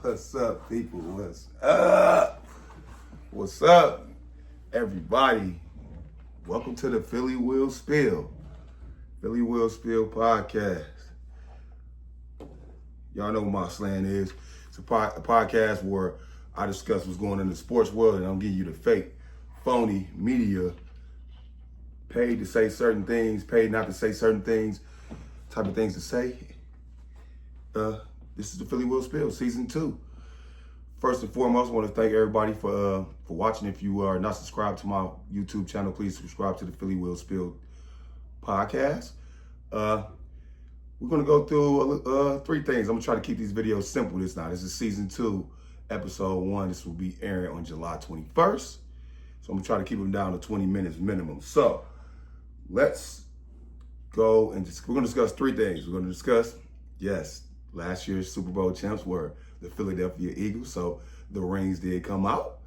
What's up, people? What's up? What's up, everybody? Welcome to the Philly Will Spill podcast. Y'all know what my slang is. It's a podcast where I discuss what's going on in the sports world, and I'm giving you the fake, phony media, paid to say certain things, paid not to say certain things, type of things to say. This is the Philly Will Spill, season 2. First and foremost, I want to thank everybody for watching. If you are not subscribed to my YouTube channel, please subscribe to the Philly Will Spill podcast. We're going to go through 3 things. I'm going to try to keep these videos simple this night. This is season 2, episode 1. This will be airing on July 21st. So I'm going to try to keep them down to 20 minutes minimum. So let's go and we're going to discuss 3 things. We're going to discuss, yes, last year's Super Bowl champs were the Philadelphia Eagles, so the rings did come out.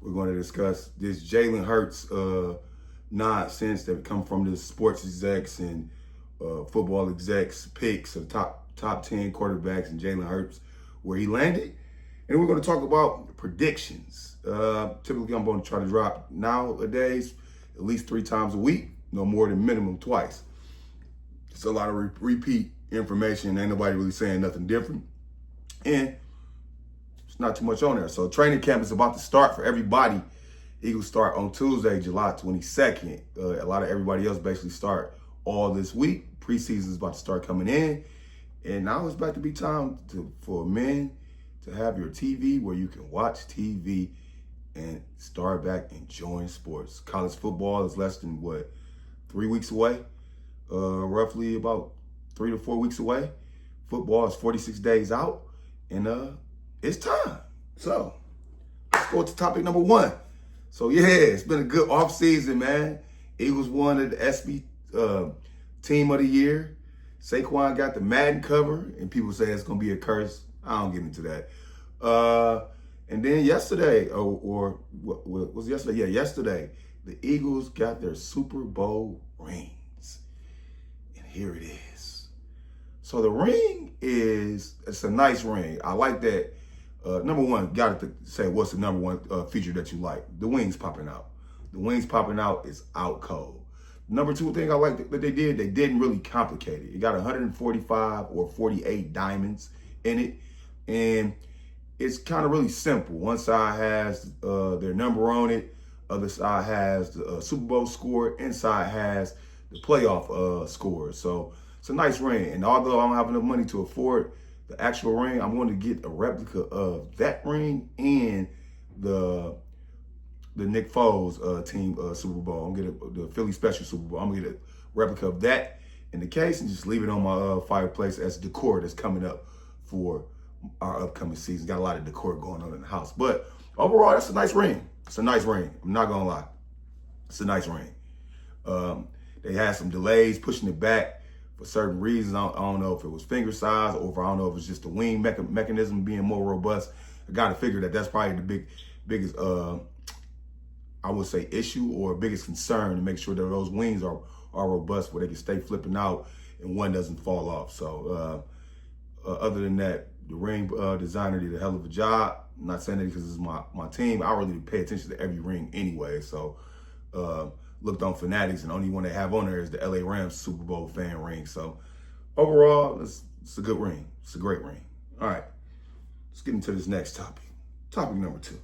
We're going to discuss this Jalen Hurts nonsense that come from the sports execs and football execs picks of top 10 quarterbacks and Jalen Hurts, where he landed. And we're going to talk about predictions. Typically, I'm going to try to drop nowadays at least 3 times a week, no more than minimum twice. It's a lot of repeat information. Ain't nobody really saying nothing different. And it's not too much on there. So training camp is about to start for everybody. Eagles start on Tuesday, July 22nd. A lot of everybody else basically start all this week. Preseason is about to start coming in. And now it's about to be time for men to have your TV where you can watch TV and start back enjoying sports. College football is less than, 3 weeks away? Roughly about 3 to 4 weeks away. Football is 46 days out, and it's time. So let's go to topic number 1. So yeah, it's been a good off season, man. Eagles won the SB Team of the Year. Saquon got the Madden cover, and people say it's gonna be a curse. I don't get into that. And then yesterday, or what was it yesterday? Yeah, yesterday, the Eagles got their Super Bowl rings, and here it is. So the ring it's a nice ring. I like that. Number 1, got to say what's the number 1 feature that you like. The wings popping out. The wings popping out is out cold. Number 2 thing I like that they didn't really complicate it. It got 145 or 48 diamonds in it. And it's kind of really simple. One side has their number on it. Other side has the Super Bowl score. Inside has the playoff score. So it's a nice ring. And although I don't have enough money to afford the actual ring, I'm going to get a replica of that ring and the Nick Foles team Super Bowl. I'm going to get the Philly Special Super Bowl. I'm going to get a replica of that in the case and just leave it on my fireplace as decor that's coming up for our upcoming season. Got a lot of decor going on in the house. But overall, that's a nice ring. It's a nice ring. I'm not going to lie. It's a nice ring. They had some delays pushing it back for certain reasons. I don't know if it was finger size or if I don't know if it's just the wing mechanism being more robust. I got to figure that's probably the biggest, I would say, issue or biggest concern, to make sure that those wings are robust where they can stay flipping out and one doesn't fall off. So other than that, the ring designer did a hell of a job. I'm not saying that because it's my team. I really pay attention to every ring anyway. So looked on Fanatics, and the only one they have on there is the LA Rams Super Bowl fan ring. So overall, it's a good ring. It's a great ring. All right, let's get into this next topic. Topic number 2.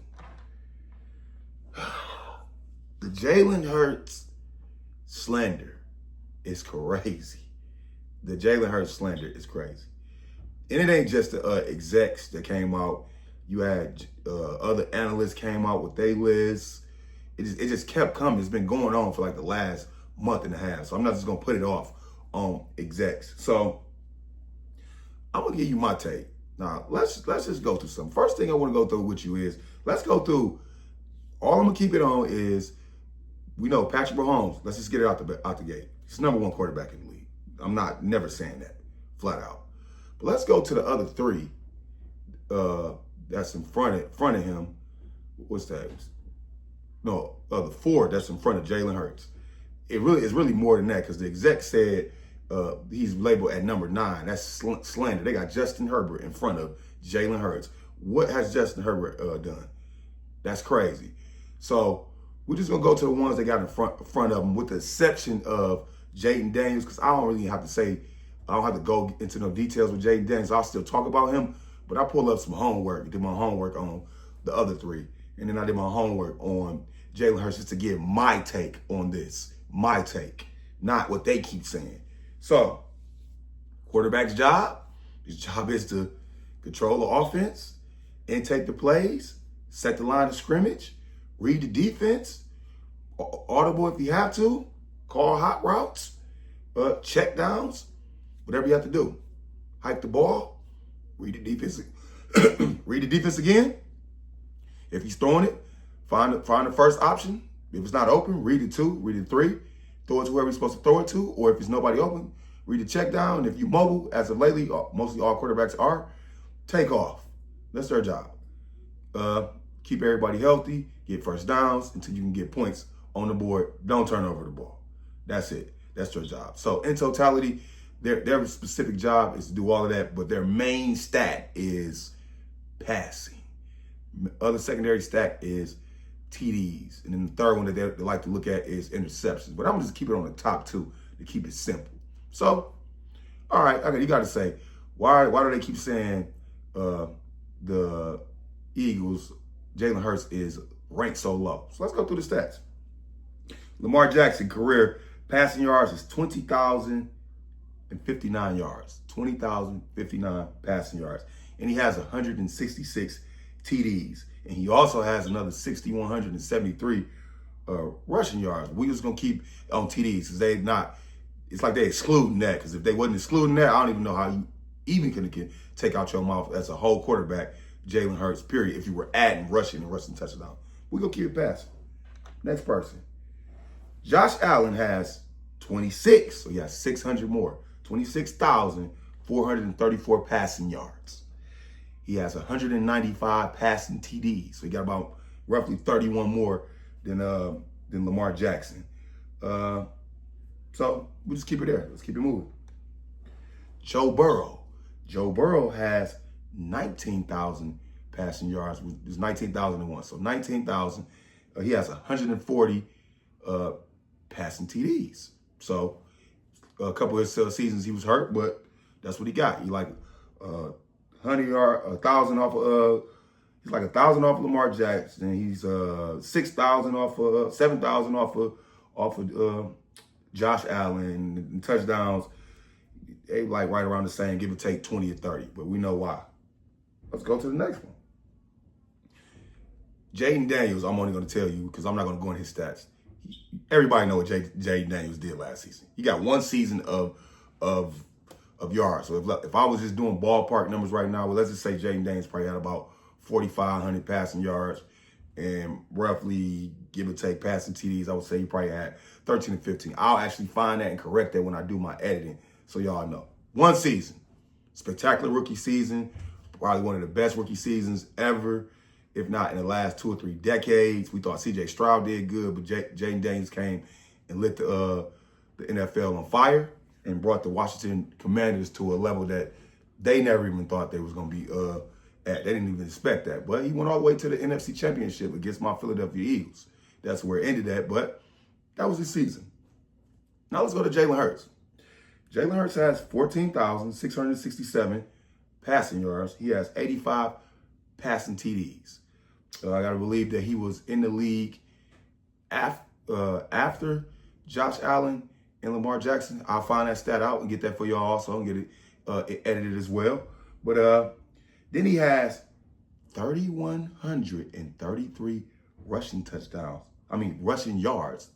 The Jalen Hurts slander is crazy. The Jalen Hurts slander is crazy. And it ain't just the execs that came out. You had other analysts came out with their lists. It just kept coming. It's been going on for like the last month and a half. So I'm not just going to put it off on execs. So I'm going to give you my take. Now, let's just go through some. First thing I want to go through with you is, let's go through, all I'm going to keep it on is, we know Patrick Mahomes, let's just get it out the gate. He's number 1 quarterback in the league. I'm never saying that, flat out. But let's go to the other 3 that's in front of him. What's that? No, the 4 that's in front of Jalen Hurts. It's really more than that, because the exec said he's labeled at number 9. That's slander. They got Justin Herbert in front of Jalen Hurts. What has Justin Herbert done? That's crazy. So we're just gonna go to the ones that got in front of them, with the exception of Jaden Daniels, because I don't really have to say, I don't have to go into no details with Jaden Daniels. I'll still talk about him, but I pulled up some homework, did my homework on the other three, and then I did my homework on Jalen Hurts just to give my take on this, my take, not what they keep saying. So, quarterback's job, his job is to control the offense, intake the plays, set the line of scrimmage, read the defense, audible if you have to, call hot routes, check downs, whatever you have to do. Hike the ball, read the defense, read the defense again. If he's throwing it, find the first option. If it's not open, read it two, read it three, throw it to whoever you're supposed to throw it to, or if it's nobody open, read the check down. And if you mobile, as of lately, mostly all quarterbacks are, take off. That's their job. Keep everybody healthy, get first downs until you can get points on the board. Don't turn over the ball. That's it. That's their job. So in totality, their specific job is to do all of that, but their main stat is passing. Other secondary stat is TDs. And then the third one that they like to look at is interceptions. But I'm going to just keep it on the top two to keep it simple. So, all right, you got to say, why do they keep saying the Eagles, Jalen Hurts is ranked so low? So let's go through the stats. Lamar Jackson career passing yards is 20,059 yards. 20,059 passing yards. And he has 166 TDs. And he also has another 6,173 rushing yards. We just going to keep on TDs because it's like they're excluding that. Because if they wasn't excluding that, I don't even know how you even can take out your mouth as a whole quarterback, Jalen Hurts, period, if you were adding rushing and rushing touchdown. We're going to keep it passing. Next person. Josh Allen has 26, so he has 600 more. 26,434 passing yards. He has 195 passing TDs, so he got about roughly 31 more than Lamar Jackson. So we just keep it there. Let's keep it moving. Joe Burrow. Joe Burrow has 19,000 passing yards. It's 19,001, so 19,000. He has 140 passing TDs. So a couple of seasons he was hurt, but that's what he got. He like 100 yards, 1,000 off of he's like 1,000 off of Lamar Jackson. He's 6,000 off of 7,000 off of Josh Allen, and touchdowns. They like right around the same, give or take 20 or 30, but we know why. Let's go to the next one. Jaden Daniels, I'm only going to tell you because I'm not going to go in his stats. Everybody know what Jaden Daniels did last season. He got one season of yards. So if I was just doing ballpark numbers right now, well, let's just say Jaden Daniels probably had about 4,500 passing yards and roughly, give or take, passing TDs. I would say he probably had 13 to 15. I'll actually find that and correct that when I do my editing, so y'all know. One season, spectacular rookie season, probably one of the best rookie seasons ever, if not in the last 2 or 3 decades. We thought C.J. Stroud did good, but Jaden Daniels came and lit the NFL on fire and brought the Washington Commanders to a level that they never even thought they was going to be at. They didn't even expect that. But he went all the way to the NFC Championship against my Philadelphia Eagles. That's where it ended at, but that was his season. Now let's go to Jalen Hurts. Jalen Hurts has 14,667 passing yards. He has 85 passing TDs. I got to believe that he was in the league after Josh Allen and Lamar Jackson. I'll find that stat out and get that for y'all also and get it edited as well. But then he has 3,133 rushing touchdowns. Rushing yards.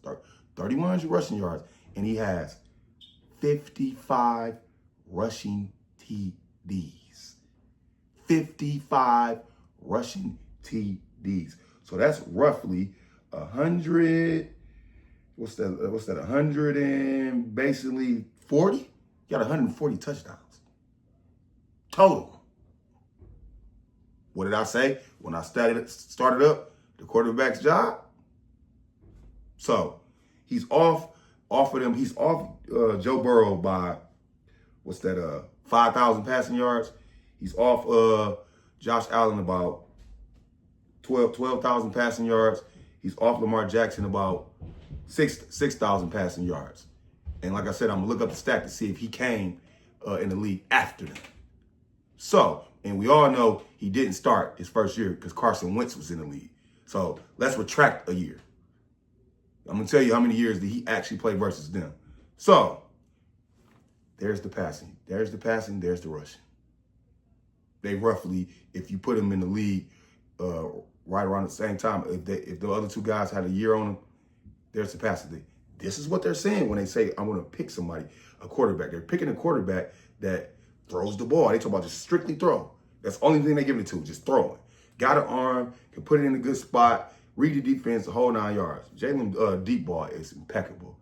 3,100 rushing yards. And he has 55 rushing TDs. 55 rushing TDs. So that's roughly 100. What's that? 100 and basically 40? You got 140 touchdowns total. What did I say when I started up the quarterback's job? So he's off of them. He's off Joe Burrow by 5,000 passing yards. He's off Josh Allen about 12,000 passing yards. He's off Lamar Jackson about 6,000 passing yards. And like I said, I'm going to look up the stat to see if he came in the league after them. So, and we all know he didn't start his first year because Carson Wentz was in the league. So let's retract a year. I'm going to tell you how many years did he actually play versus them. So there's the passing. There's the passing. There's the rushing. They roughly, if you put them in the league right around the same time, if the other two guys had a year on them, there's the passing. This is what they're saying when they say, I'm going to pick somebody, a quarterback. They're picking a quarterback that throws the ball. They talk about just strictly throw. That's the only thing they give it to, just throwing. Got an arm, can put it in a good spot, read the defense, the whole 9 yards. Jalen deep ball is impeccable.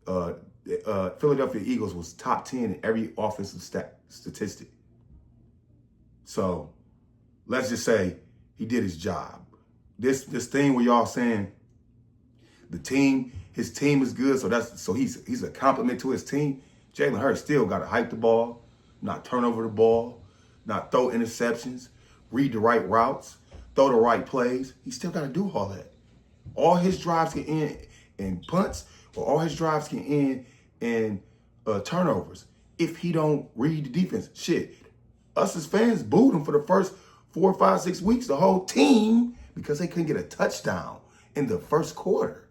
Philadelphia Eagles was top 10 in every offensive statistic. So let's just say he did his job. This thing where y'all saying his team is good, so he's a compliment to his team. Jalen Hurts still got to hype the ball, not turn over the ball, not throw interceptions, read the right routes, throw the right plays. He still got to do all that. All his drives can end in punts, or all his drives can end in turnovers if he don't read the defense. Shit, us as fans booed him for the first 4, 5, 6 weeks, the whole team, because they couldn't get a touchdown in the first quarter.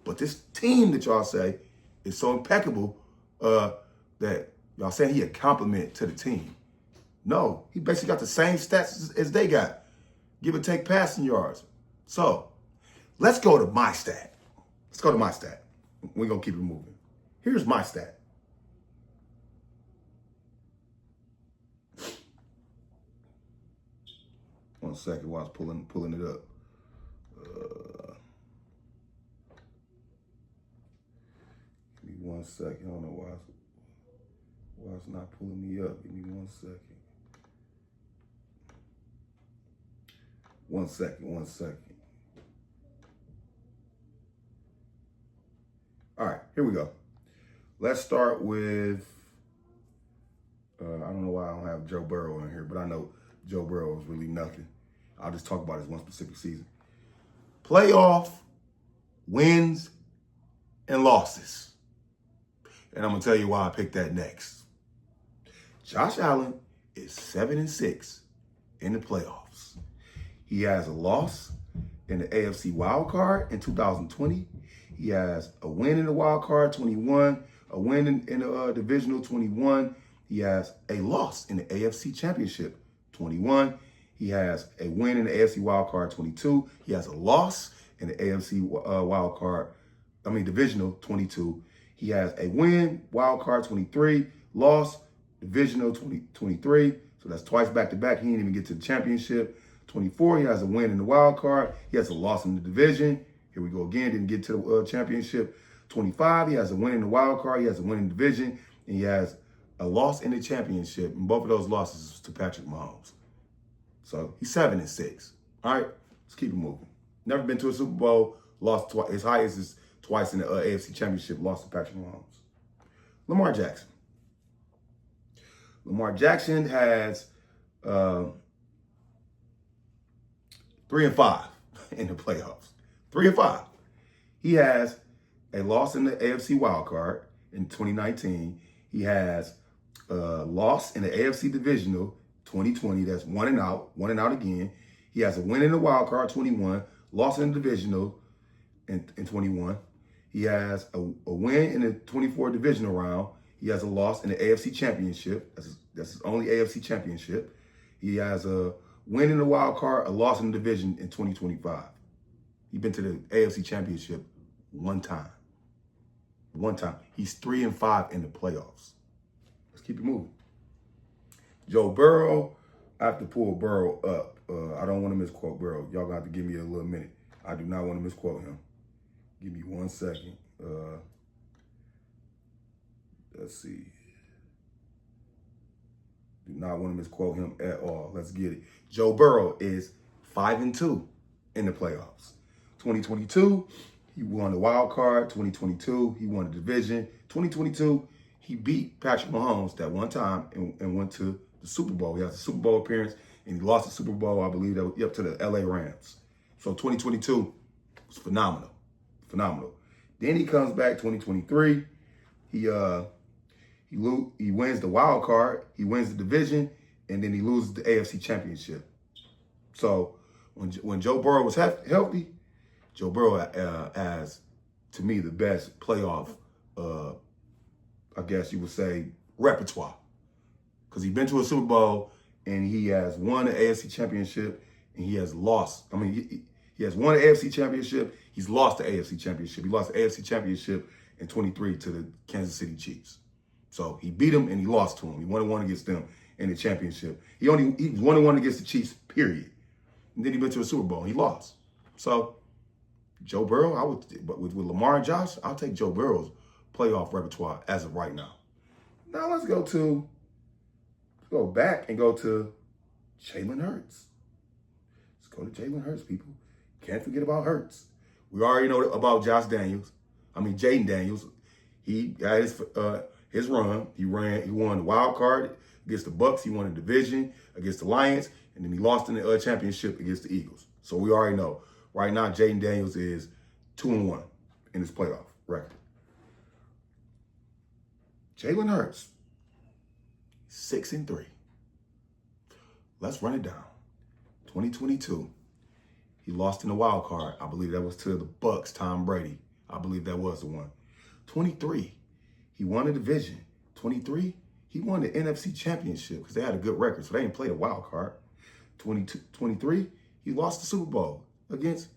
But this team that y'all say is so impeccable that y'all saying he a compliment to the team. No, he basically got the same stats as they got. Give or take passing yards. So let's go to my stat. Let's go to my stat. We're going to keep it moving. Here's my stat. One second while I was pulling it up. Give me 1 second. I don't know why it's not pulling me up. Give me 1 second. 1 second. All right, here we go. Let's start with, I don't know why I don't have Joe Burrow in here, but I know Joe Burrow is really nothing. I'll just talk about his one specific season. Playoff wins and losses. And I'm going to tell you why I picked that next. Josh Allen is 7-6 in the playoffs. He has a loss in the AFC wild card in 2020. He has a win in the wild card, 21, a win in the divisional, 21. He has a loss in the AFC championship, 21. He has a win in the AFC wild card, 22. He has a loss in the AFC divisional, 22. He has a win, wild card, 23, loss, divisional, 23. So that's twice back-to-back. He didn't even get to the championship. 24, he has a win in the wild card. He has a loss in the division. Here we go again, didn't get to the championship. 25, he has a win in the wild card. He has a win in the division. And he has a loss in the championship. And both of those losses is to Patrick Mahomes. So he's 7-6. All right, let's keep it moving. Never been to a Super Bowl, lost twice. His highest is twice in the AFC championship, lost to Patrick Mahomes. Lamar Jackson. Lamar Jackson has 3-5 in the playoffs. 3-5. He has a loss in the AFC wild card in 2019. He has a loss in the AFC divisional 2020. That's 1-out again. He has a win in the wild card 21, loss in the divisional in 21. He has a win in the 24 divisional round. He has a loss in the AFC championship. That's his only AFC championship. He has a win in the wild card, a loss in the division in 2025. He's been to the AFC championship one time. He's 3-5 in the playoffs. Let's keep it moving. Joe Burrow, I have to pull Burrow up. I don't want to misquote Burrow. Y'all got to give me a little minute. I do not want to misquote him. Give me 1 second. Let's see. Do not want to misquote him at all. Let's get it. Joe Burrow is 5-2 in the playoffs. 2022, he won the wild card. 2022, he won the division. 2022, he beat Patrick Mahomes that one time and went to the Super Bowl. He has a Super Bowl appearance. and he lost the Super Bowl, I believe, that was to the LA Rams. So 2022 was phenomenal. Phenomenal. Then he comes back 2023. He wins the wild card, he wins the division, and then he loses the AFC Championship. So when Joe Burrow was healthy, Joe Burrow has, to me, the best playoff, I guess you would say, repertoire. Because he's been to a Super Bowl, and he has won the AFC Championship, and he has lost. I mean, he has won the AFC Championship. He's lost the AFC Championship. He lost the AFC Championship in 23 to the Kansas City Chiefs. So he beat them and he lost to them. He won against them in the championship. He won against the Chiefs, period. And then he went to a Super Bowl and he lost. So Joe Burrow, but with Lamar and Josh, I'll take Joe Burrow's playoff repertoire as of right now. Now let's go back and go to Jalen Hurts. Let's go to Jalen Hurts, people. Can't forget about Hurts. We already know about Jaden Daniels. He got his run. He won the wild card against the Bucks. He won the division against the Lions, and then he lost in the championship against the Eagles. So we already know. Right now, Jaden Daniels is 2-1 in his playoff record. Jalen Hurts, 6-3. Let's run it down. 2022, he lost in the wild card. I believe that was to the Bucks, Tom Brady. I believe that was the one. 23, he won the division. 23, he won the NFC Championship because they had a good record, so they didn't play the wild card. 23, he lost the Super Bowl against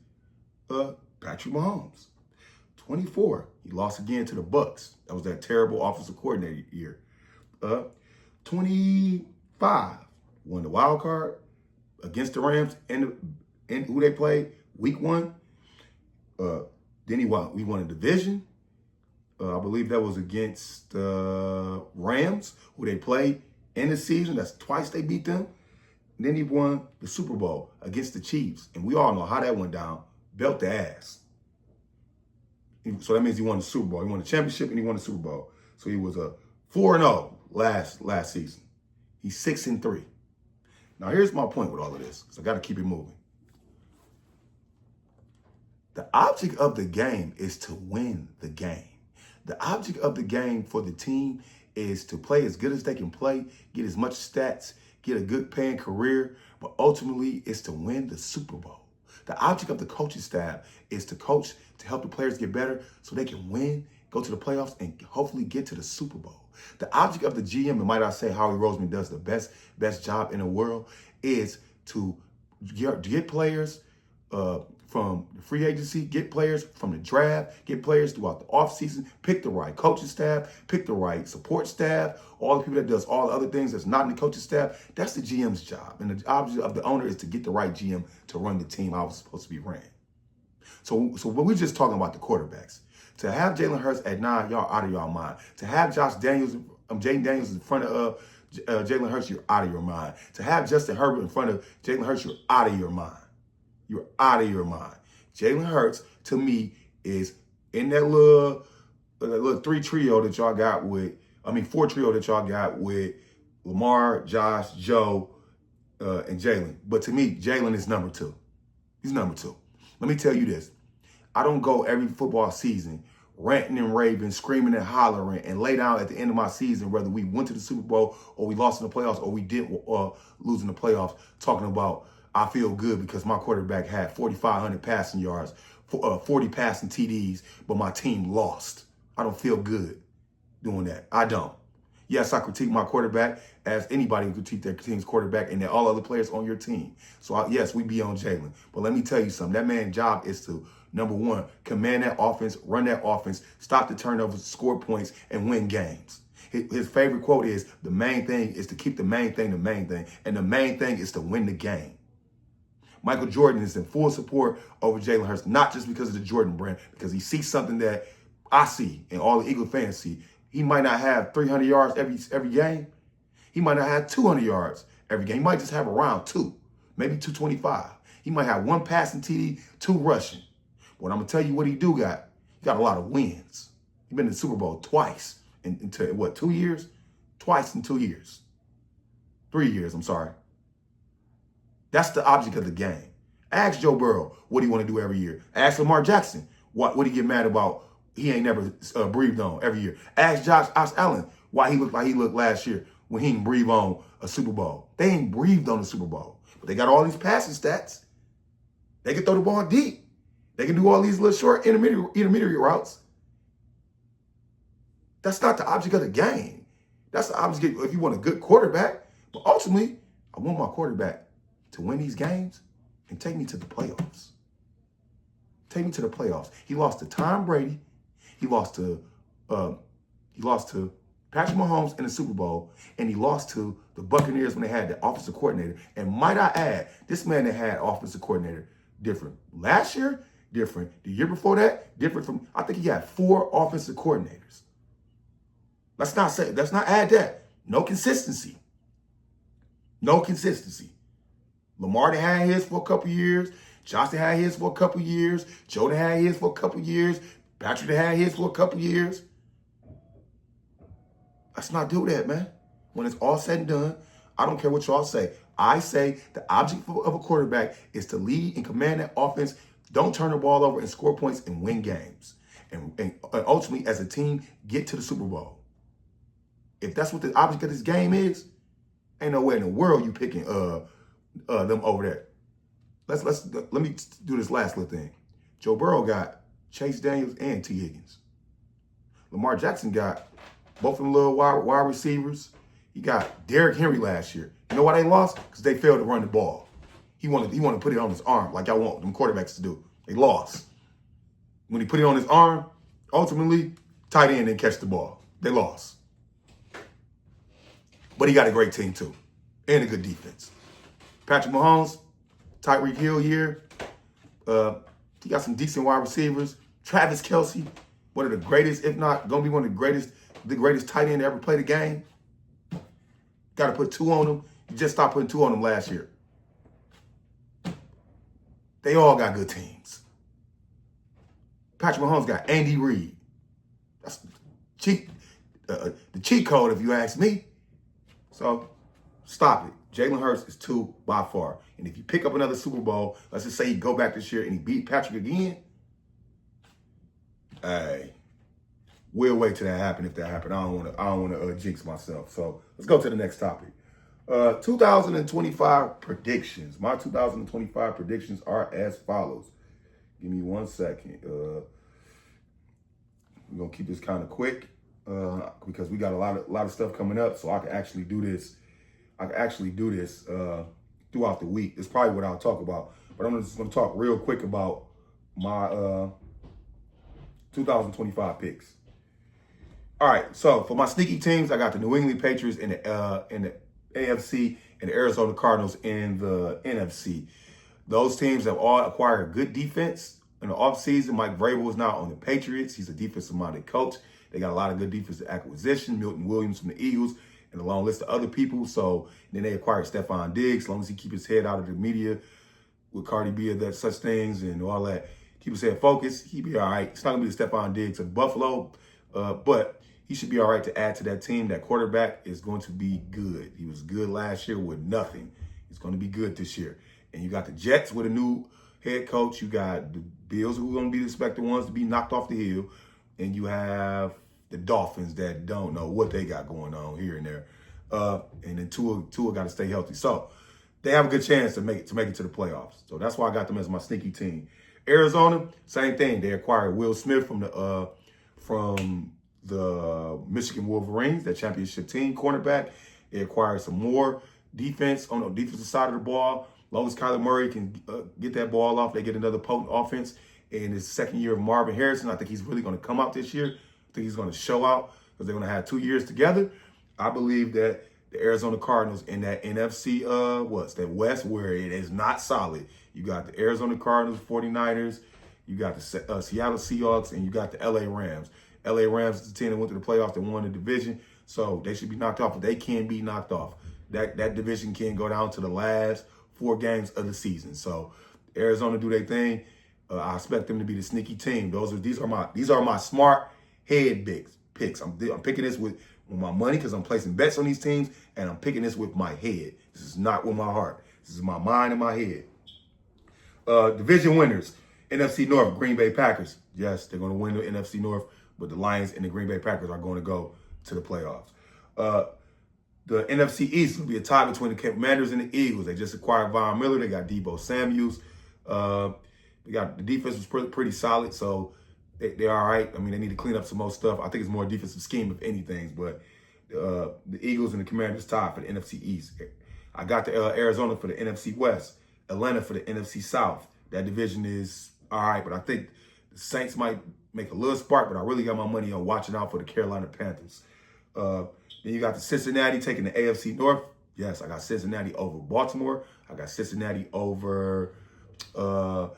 Patrick Mahomes. 24, he lost again to the Bucks. That was that terrible offensive coordinator year. 25, won the wild card against the Rams and who they played week 1. Then we won a division. I believe that was against Rams, who they played in the season. That's twice they beat them. And then he won the Super Bowl against the Chiefs. And we all know how that went down. Belt the ass. So that means he won the Super Bowl. He won the championship and he won the Super Bowl. So he was a 4-0 last season. He's 6-3. Now here's my point with all of this, because I got to keep it moving. The object of the game is to win the game. The object of the game for the team is to play as good as they can play, get as much stats, get a good paying career, but ultimately it's to win the Super Bowl. The object of the coaching staff is to coach, to help the players get better so they can win, go to the playoffs, and hopefully get to the Super Bowl. The object of the GM, and might I say Howie Roseman does the best job in the world, is to get players from the free agency, get players from the draft, get players throughout the offseason, pick the right coaching staff, pick the right support staff, all the people that does all the other things that's not in the coaching staff. That's the GM's job. And the object of the owner is to get the right GM to run the team how it's supposed to be ran. So we're just talking about the quarterbacks. To have Jalen Hurts at 9, y'all out of y'all mind. To have Jaden Daniels in front of Jalen Hurts, you're out of your mind. To have Justin Herbert in front of Jalen Hurts, you're out of your mind. You're out of your mind. Jalen Hurts, to me, is in that little 4 trio that y'all got with Lamar, Josh, Joe, and Jalen. But to me, Jalen is number 2. He's number 2. Let me tell you this. I don't go every football season ranting and raving, screaming and hollering, and lay down at the end of my season, whether we went to the Super Bowl or we lost in the playoffs or we did lose in the playoffs, talking about I feel good because my quarterback had 4,500 passing yards, 40 passing TDs, but my team lost. I don't feel good doing that. I don't. Yes, I critique my quarterback as anybody can critique their team's quarterback and all other players on your team. So, yes, we be on Jalen. But let me tell you something. That man's job is to, number 1, command that offense, run that offense, stop the turnovers, score points, and win games. His favorite quote is, the main thing is to keep the main thing the main thing, and the main thing is to win the game. Michael Jordan is in full support over Jalen Hurts, not just because of the Jordan brand, because he sees something that I see and all the Eagle fans see. He might not have 300 yards every game. He might not have 200 yards every game. He might just have around 2, maybe 225. He might have 1 passing TD, 2 rushing. But I'm going to tell you what he got. He got a lot of wins. He's been in the Super Bowl twice in 2 years? Twice in 2 years. 3 years, I'm sorry. That's the object of the game. Ask Joe Burrow what he want to do every year. Ask Lamar Jackson what he get mad about he ain't never breathed on every year. Ask Josh Allen why he looked like he looked last year when he didn't breathe on a Super Bowl. They ain't breathed on the Super Bowl. But they got all these passing stats. They can throw the ball deep. They can do all these little short intermediate routes. That's not the object of the game. That's the object if you want a good quarterback. But ultimately, I want my quarterback to win these games and take me to the playoffs. Take me to the playoffs. He lost to Tom Brady. He lost to Patrick Mahomes in the Super Bowl, and he lost to the Buccaneers when they had the offensive coordinator. And might I add, this man that had offensive coordinator different last year, different the year before that, different from, I think he had 4 offensive coordinators. Let's not add that. No consistency. No consistency. Lamar had his for a couple years. Johnson had his for a couple years. Jordan had his for a couple years. Patrick had his for a couple years. Let's not do that, man. When it's all said and done, I don't care what y'all say. I say the object of a quarterback is to lead and command that offense. Don't turn the ball over and score points and win games. And ultimately, as a team, get to the Super Bowl. If that's what the object of this game is, ain't no way in the world you picking them over there. Let me do this last little thing. Joe Burrow got Chase Daniels and T. Higgins. Lamar Jackson got both of them little wide receivers. He got Derrick Henry last year. You know why they lost? Because they failed to run the ball. He wanted to put it on his arm like I want them quarterbacks to do. They lost. When he put it on his arm, ultimately, tight end didn't catch the ball. They lost. But he got a great team too, and a good defense. Patrick Mahomes, Tyreek Hill here. He got some decent wide receivers. Travis Kelce, one of the greatest, if not going to be one of the greatest tight end to ever play the game. Got to put 2 on him. You just stopped putting 2 on him last year. They all got good teams. Patrick Mahomes got Andy Reid. That's the cheat code, if you ask me. So stop it. Jalen Hurts is 2 by far. And if you pick up another Super Bowl, let's just say you go back this year and he beat Patrick again, hey, we'll wait till that happens if that happens. I don't want to jinx myself. So let's go to the next topic. 2025 predictions. My 2025 predictions are as follows. Give me 1 second. We're gonna keep this kind of quick because we got a lot of stuff coming up, so I can actually do this. Throughout the week. It's probably what I'll talk about, but I'm just gonna talk real quick about my 2025 picks. All right, so for my sneaky teams, I got the New England Patriots in the AFC and the Arizona Cardinals in the NFC. Those teams have all acquired good defense in the offseason. Mike Vrabel is now on the Patriots. He's a defensive-minded coach. They got a lot of good defensive acquisition. Milton Williams from the Eagles and a long list of other people. So then they acquired Stephon Diggs. As long as he keep his head out of the media with Cardi B and that such things and all that, keep his head focused, he'll be all right. It's not going to be the Stephon Diggs of Buffalo, but he should be all right to add to that team. That quarterback is going to be good. He was good last year with nothing. He's going to be good this year. And you got the Jets with a new head coach. You got the Bills who are going to be the expected ones to be knocked off the hill. And you have the Dolphins that don't know what they got going on here and there. And then Tua got to stay healthy. So they have a good chance to make it to the playoffs. So that's why I got them as my sneaky team. Arizona, same thing. They acquired Will Smith from the Michigan Wolverines, that championship team, cornerback. They acquired some more defense on the defensive side of the ball. As long as Kyler Murray can get that ball off, they get another potent offense. In his second year of Marvin Harrison, I think he's really going to come out this year. I think he's going to show out because they're going to have 2 years together. I believe that the Arizona Cardinals in that NFC, that West, where it is not solid. You got the Arizona Cardinals, 49ers, you got the Seattle Seahawks, and you got the LA Rams. LA Rams is the team that went to the playoffs, that won the division, so they should be knocked off, but they can be knocked off. That division can go down to the last 4 games of the season. So Arizona do their thing. I expect them to be the sneaky team. These are my smart head picks. I'm picking this with my money because I'm placing bets on these teams, and I'm picking this with my head. This is not with my heart. This is my mind and my head. Division winners, NFC North, Green Bay Packers. Yes, they're going to win the NFC North, but the Lions and the Green Bay Packers are going to go to the playoffs. The NFC East is going to be a tie between the Commanders and the Eagles. They just acquired Von Miller. They got Deebo Samuels. They got the defense was pretty solid, so they're all right. I mean, they need to clean up some more stuff. I think it's more defensive scheme, if anything, but the Eagles and the Commanders tied for the NFC East. I got the Arizona for the NFC West, Atlanta for the NFC South. That division is all right, but I think the Saints might make a little spark, but I really got my money on watching out for the Carolina Panthers. Then you got the Cincinnati taking the AFC North. Yes, I got Cincinnati over Baltimore. I got Cincinnati over Aaron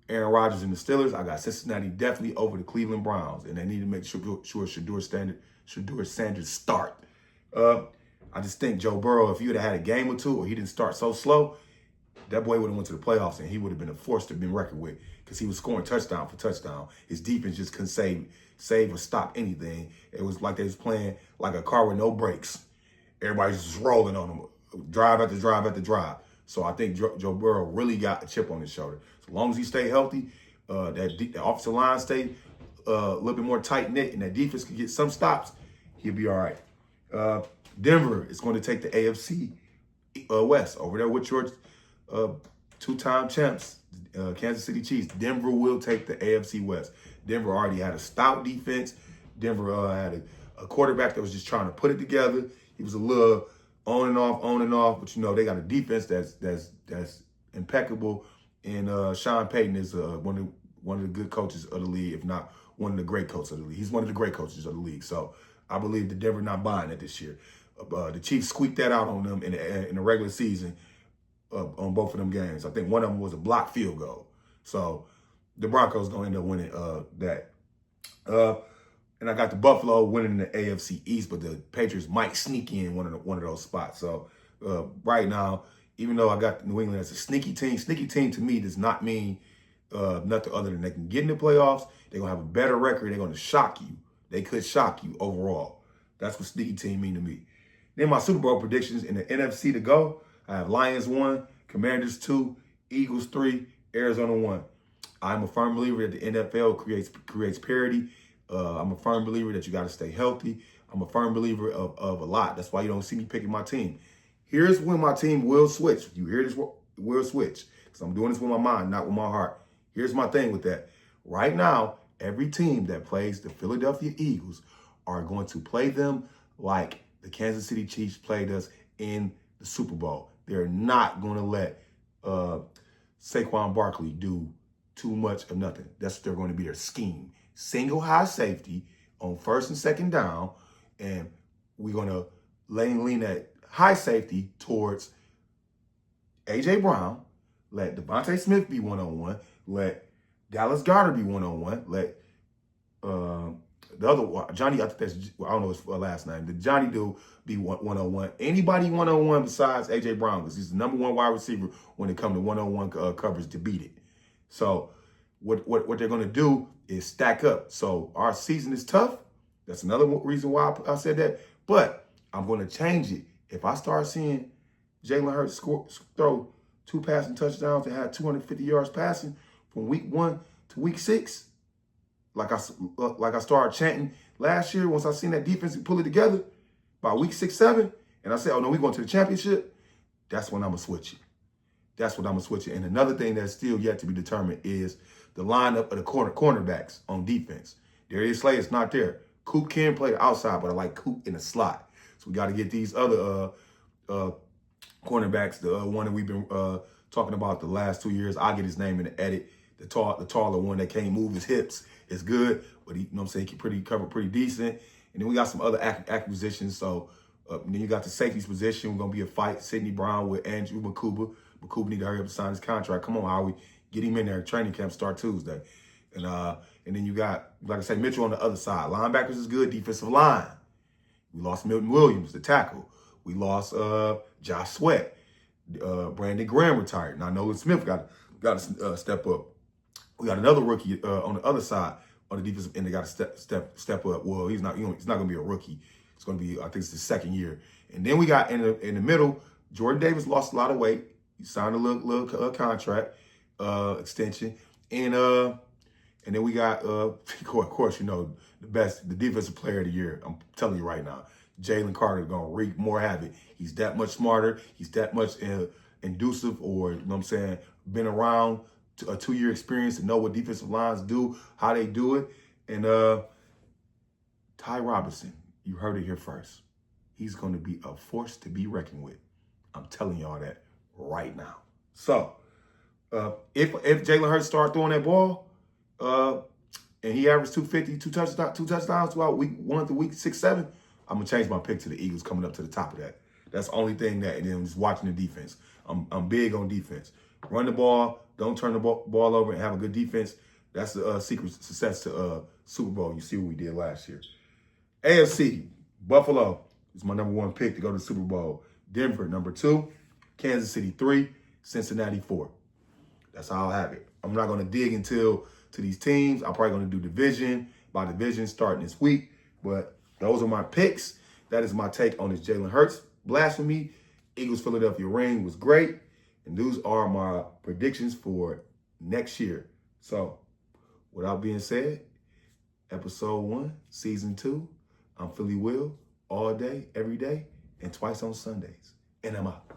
Rodgers and the Steelers. I got Cincinnati definitely over the Cleveland Browns, and they need to make sure Shedeur Sanders start. I just think Joe Burrow, if he would have had a game or two, or he didn't start so slow, that boy would have went to the playoffs, and he would have been a force to be reckoned with because he was scoring touchdown for touchdown. His defense just couldn't save or stop anything. It was like they was playing like a car with no brakes. Everybody's just rolling on him, drive after drive after drive. So I think Joe Burrow really got a chip on his shoulder. As long as he stay healthy, the offensive line stay a little bit more tight-knit, and that defense can get some stops, he'll be all right. Denver is going to take the AFC West over there with your two-time champs, Kansas City Chiefs. Denver will take the AFC West. Denver already had a stout defense. Denver had a quarterback that was just trying to put it together. He was a little on and off, but they got a defense that's impeccable. And Sean Payton is one of the good coaches of the league, if not one of the great coaches of the league. He's one of the great coaches of the league. So I believe that Denver not buying it this year. The Chiefs squeaked that out on them in the regular season on both of them games. I think one of them was a blocked field goal. So the Broncos going to end up winning that. And I got the Buffalo winning the AFC East, but the Patriots might sneak in one of those spots. So right now, even though I got New England as a sneaky team to me does not mean nothing other than they can get in the playoffs. They're going to have a better record. They're going to shock you. They could shock you overall. That's what sneaky team mean to me. Then my Super Bowl predictions in the NFC to go. I have Lions 1, Commanders 2, Eagles 3, Arizona 1. I'm a firm believer that the NFL creates parity. I'm a firm believer that you got to stay healthy. I'm a firm believer of a lot. That's why you don't see me picking my team. Here's when my team will switch. You hear this? Will switch. Because I'm doing this with my mind, not with my heart. Here's my thing with that. Right now, every team that plays the Philadelphia Eagles are going to play them like the Kansas City Chiefs played us in the Super Bowl. They're not going to let Saquon Barkley do too much of nothing. That's what they're going to be, their scheme. Single high safety on first and second down, and we're going to lean that high safety towards A.J. Brown, let Devontae Smith be one-on-one, let Dallas Goedert be one-on-one, let the other Johnny, I think that's, I don't know his last name, the Johnny dude be one-on-one. Anybody one-on-one besides A.J. Brown, because he's the number one wide receiver when it comes to one-on-one coverage to beat it. So what they're going to do is stack up. So our season is tough. That's another reason why I said that. But I'm going to change it. If I start seeing Jalen Hurts throw 2 passing touchdowns and have 250 yards passing from week 1 to week 6, like I started chanting last year, once I seen that defense pull it together by week 6, 7, and I said, oh no, we're going to the championship, that's when I'm going to switch it. That's what I'm going to switch it. And another thing that's still yet to be determined is the lineup of the cornerbacks on defense. Darius Slay's not there. Coop can play the outside, but I like Coop in the slot. So we got to get these other cornerbacks, the one that we've been talking about the last 2 years. I'll get his name in the edit. The taller one that can't move his hips is good, but he can cover pretty decent. And then we got some other acquisitions. So then you got the safeties position. We're going to be a fight. Sidney Brown with Andrew Makuba. Makuba need to hurry up and sign his contract. Come on, Howie. Get him in there. Training camp start Tuesday. And then you got, like I say, Mitchell on the other side. Linebackers is good. Defensive line. We lost Milton Williams, the tackle. We lost Josh Sweat. Brandon Graham retired. Now Nolan Smith got to step up. We got another rookie on the other side on the defensive end. They got to step up. Well, he's not going to be a rookie. It's going to be, I think it's the second year. And then we got in the middle, Jordan Davis lost a lot of weight. He signed a little contract extension, and then we got of course, you know, the defensive player of the year. I'm telling you right now, Jalen Carter is gonna wreak more havoc. He's that much smarter. He's that much inducive, or you know what I'm saying, been around a 2-year experience to know what defensive lines do, how they do it, and Ty Robinson, you heard it here first. He's going to be a force to be reckoned with. I'm telling y'all that right now. So, if Jalen Hurts start throwing that ball, and he averaged 250, two touchdowns throughout week 1 through week 6, 7, I'm gonna change my pick to the Eagles coming up to the top of that. That's the only thing that, and then just watching the defense. I'm big on defense. Run the ball, don't turn the ball over, and have a good defense. That's the secret success to Super Bowl. You see what we did last year. AFC, Buffalo is my number 1 pick to go to the Super Bowl. Denver, number 2. Kansas City, 3. Cincinnati, 4. That's how I'll have it. I'm not going to dig to these teams. I'm probably going to do division by division starting this week. But those are my picks. That is my take on this Jalen Hurts blasphemy. Eagles Philadelphia ring was great. And those are my predictions for next year. So, without being said, episode 1, season 2, I'm Philly Will, all day, every day, and twice on Sundays. And I'm out.